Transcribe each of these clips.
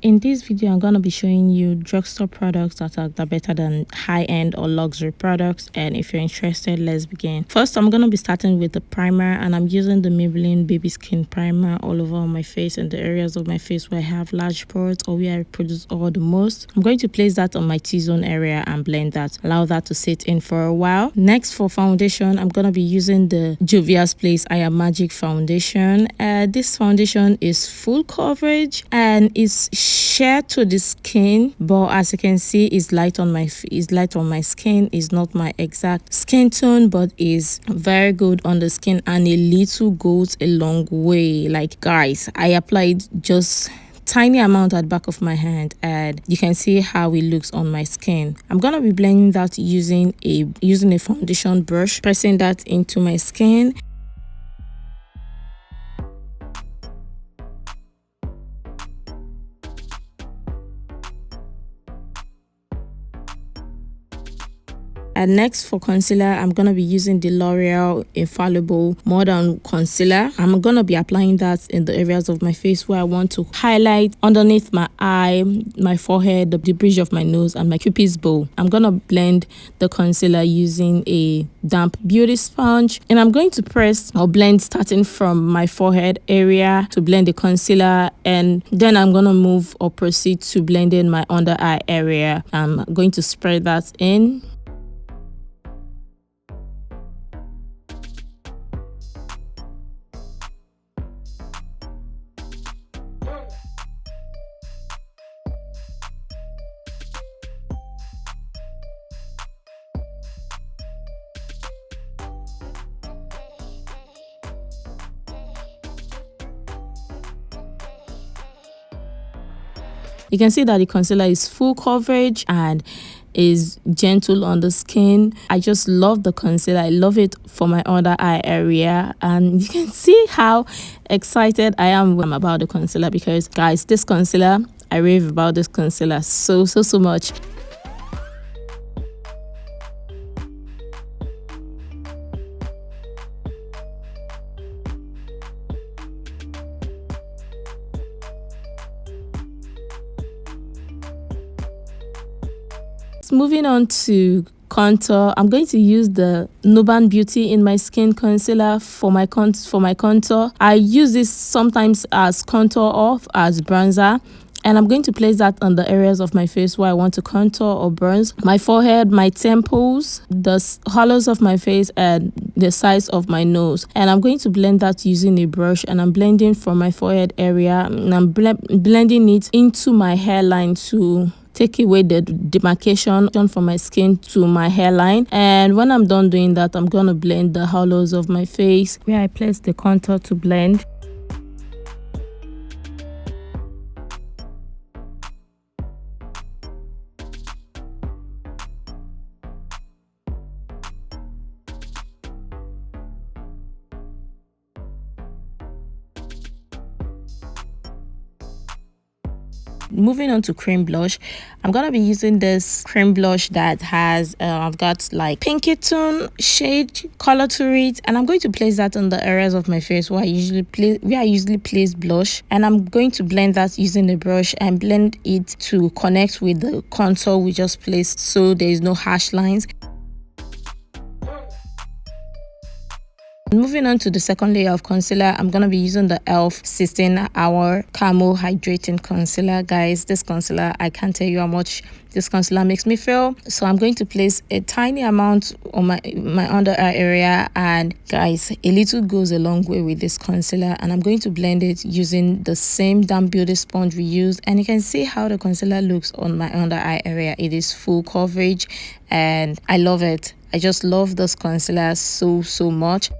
In this video, I'm going to be showing you drugstore products that are better than high-end or luxury products. And if you're interested, let's begin. First, I'm going to be starting with the primer, and I'm using the Maybelline Baby Skin Primer all over my face and the areas of my face where I have large pores or where I produce all the most. I'm going to place that on my T-zone area and blend that. Allow that to sit in for a while. Next, for foundation, I'm going to be using the Juvia's Place I Am Magic Foundation. This foundation is full coverage and is sheer to the skin, but as you can see, it's light on my skin. It's not my exact skin tone, but is very good on the skin, and a little goes a long way. Like, guys, I applied just tiny amount at the back of my hand, and you can see how it looks on my skin. I'm gonna be blending that using a foundation brush, pressing that into my skin. And next, for concealer, I'm going to be using the L'Oreal Infallible Modern Concealer. I'm going to be applying that in the areas of my face where I want to highlight underneath my eye, my forehead, the bridge of my nose, and my cupid's bow. I'm going to blend the concealer using a damp beauty sponge. And I'm going to press or blend starting from my forehead area to blend the concealer. And then I'm going to move or proceed to blending my under eye area. I'm going to spread that in. You can see that the concealer is full coverage and is gentle on the skin. I just love the concealer. I love it for my under eye area, and you can see how excited I am about the concealer, because guys, this concealer, I rave about this concealer so much. Moving on to contour, I'm going to use the Nuban Beauty in My Skin concealer for my contour. I use this sometimes as contour or as bronzer, and I'm going to place that on the areas of my face where I want to contour or bronze: my forehead, my temples, the hollows of my face, and the sides of my nose. And I'm going to blend that using a brush, and I'm blending from my forehead area, and I'm blending it into my hairline to take away the demarcation from my skin to my hairline. And when I'm done doing that, I'm going to blend the hollows of my face where I place the contour to blend. Moving on to cream blush, I'm gonna be using this cream blush that has I've got like pinky tone shade color to it, and I'm going to place that on the areas of my face where I usually place blush, and I'm going to blend that using a brush and blend it to connect with the contour we just placed, so there is no harsh lines. Moving on to the second layer of concealer, I'm going to be using the e.l.f. 16-hour Camo Hydrating Concealer. Guys, this concealer, I can't tell you how much this concealer makes me feel. So I'm going to place a tiny amount on my under eye area, and guys, a little goes a long way with this concealer. And I'm going to blend it using the same damp beauty sponge we used, and you can see how the concealer looks on my under eye area. It is full coverage, and I love it. I just love this concealer so much.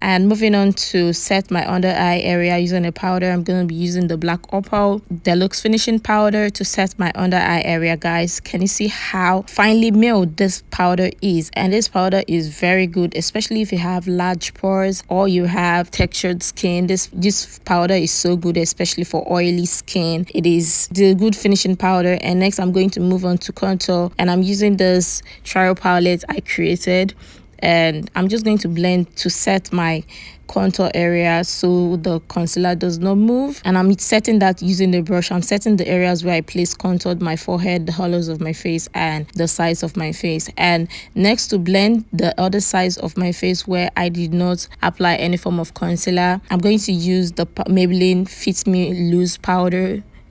And moving on to set my under eye area using a powder, I'm going to be using the Black Opal Deluxe Finishing Powder to set my under eye area. Guys, can you see how finely milled this powder is? And this powder is very good, especially if you have large pores or you have textured skin. This powder is so good, especially for oily skin. It is the good finishing powder. And next I'm going to move on to contour, and I'm using this trial palette I created, and I'm just going to blend to set my contour area so the concealer does not move. And I'm setting that using the brush. I'm setting the areas where I place contoured my forehead, the hollows of my face, and the sides of my face. And next, to blend the other sides of my face where I did not apply any form of concealer, I'm going to use the Maybelline Fit Me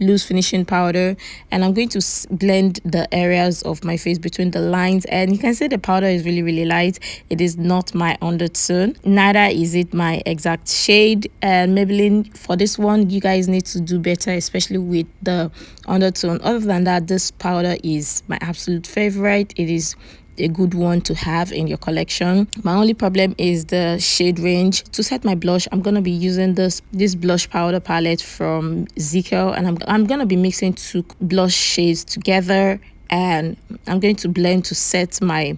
loose finishing powder, and I'm going to blend the areas of my face between the lines. And you can see the powder is really light. It is not my undertone, neither is it my exact shade. And Maybelline, for this one, you guys need to do better, especially with the undertone. Other than that, this powder is my absolute favorite. It is a good one to have in your collection. My only problem is the shade range. To set my blush, I'm gonna be using this blush powder palette from Zico, and I'm gonna be mixing two blush shades together, and I'm going to blend to set my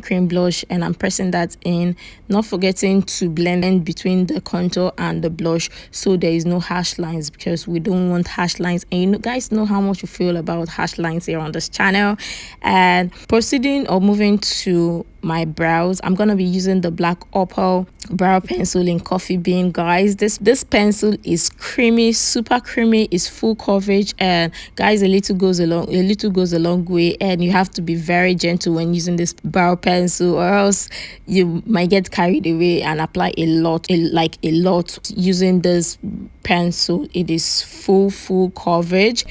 cream blush, and I'm pressing that in, not forgetting to blend in between the contour and the blush so there is no harsh lines, because we don't want harsh lines. And you guys know how much we feel about harsh lines here on this channel. And proceeding or moving to my brows, I'm gonna be using the Black Opal brow pencil in Coffee Bean. Guys, this pencil is creamy, super creamy, is full coverage, and guys, a little goes a long way. And you have to be very gentle when using this brow pencil, or else you might get carried away and apply a lot using this pencil. It is full coverage.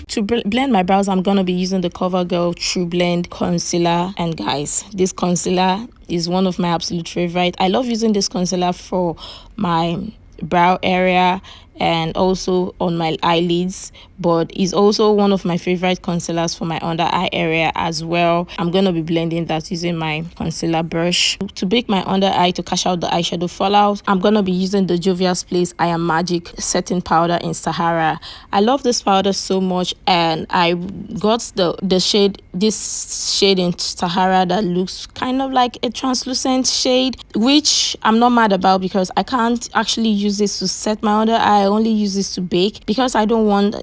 To blend my brows, I'm gonna be using the CoverGirl True Blend concealer. And guys, this concealer is one of my absolute favorite. I love using this concealer for my brow area and also on my eyelids, but is also one of my favorite concealers for my under eye area as well. I'm gonna be blending that using my concealer brush. To bake my under eye to cash out the eyeshadow fallout, I'm gonna be using the Jovial's Place I Am Magic setting powder in Sahara. I love this powder so much, and I got this shade in Sahara that looks kind of like a translucent shade, which I'm not mad about, because I can't actually use this to set my under eye. I only use this to bake, because I don't want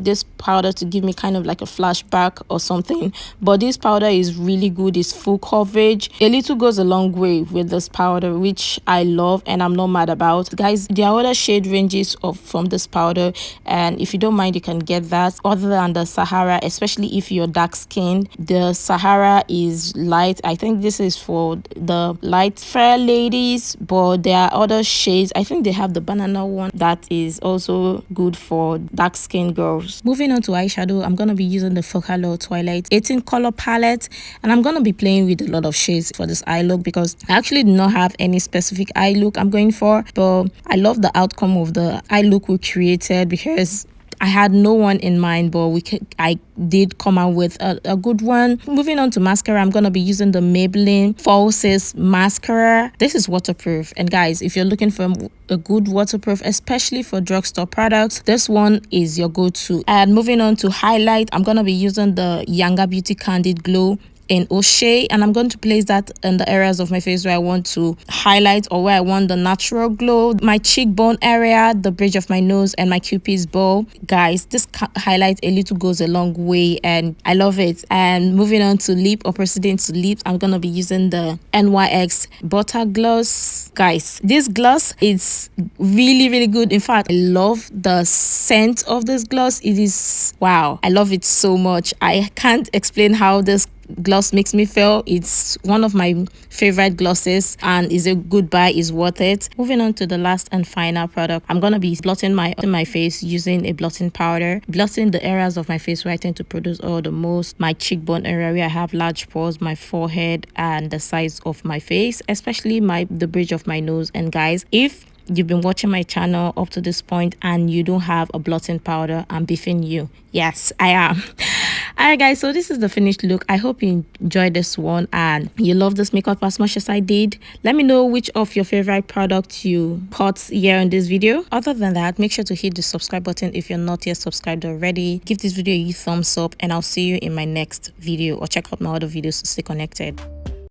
this powder to give me kind of like a flashback or something. But this powder is really good. It's full coverage. A little goes a long way with this powder, which I love and I'm not mad about. Guys, there are other shade ranges from this powder, and if you don't mind, you can get that. Other than the Sahara, especially if you're dark skinned, the Sahara is light. I think this is for the light fair ladies, but there are other shades. I think they have the banana one that is also good for dark skin girls. Moving on to eyeshadow, I'm gonna be using the Focalo Twilight 18 color palette, and I'm gonna be playing with a lot of shades for this eye look, because I actually do not have any specific eye look I'm going for, but I love the outcome of the eye look we created, because I had no one in mind, but I did come out with a good one. Moving on to mascara, I'm gonna be using the Maybelline Falsies mascara. This is waterproof, and guys, if you're looking for a good waterproof, especially for drugstore products, this one is your go-to. And moving on to highlight, I'm gonna be using the Younger Beauty Candid Glow in O'Shea, and I'm going to place that in the areas of my face where I want to highlight, or where I want the natural glow. My cheekbone area, the bridge of my nose, and my cupid's bow. Guys, this highlight a little goes a long way, and I love it. And moving on to lip, or proceeding to lips, I'm gonna be using the NYX Butter Gloss. Guys, this gloss is really good. In fact, I love the scent of this gloss. It is, wow, I love it so much. I can't explain how this gloss makes me feel. It's one of my favorite glosses, and is a good buy, is worth it. Moving on to the last and final product, I'm gonna be blotting my face using a blotting powder, blotting the areas of my face where I tend to produce all the most. My cheekbone area where I have large pores, my forehead, and the sides of my face, especially the bridge of my nose. And guys, if you've been watching my channel up to this point and you don't have a blotting powder, I'm beefing you. Yes, I am. Alright guys, so this is the finished look. I hope you enjoyed this one and you love this makeup as much as I did. Let me know which of your favorite products you caught here in this video. Other than that, make sure to hit the subscribe button if you're not yet subscribed already. Give this video a thumbs up and I'll see you in my next video, or check out my other videos to stay connected.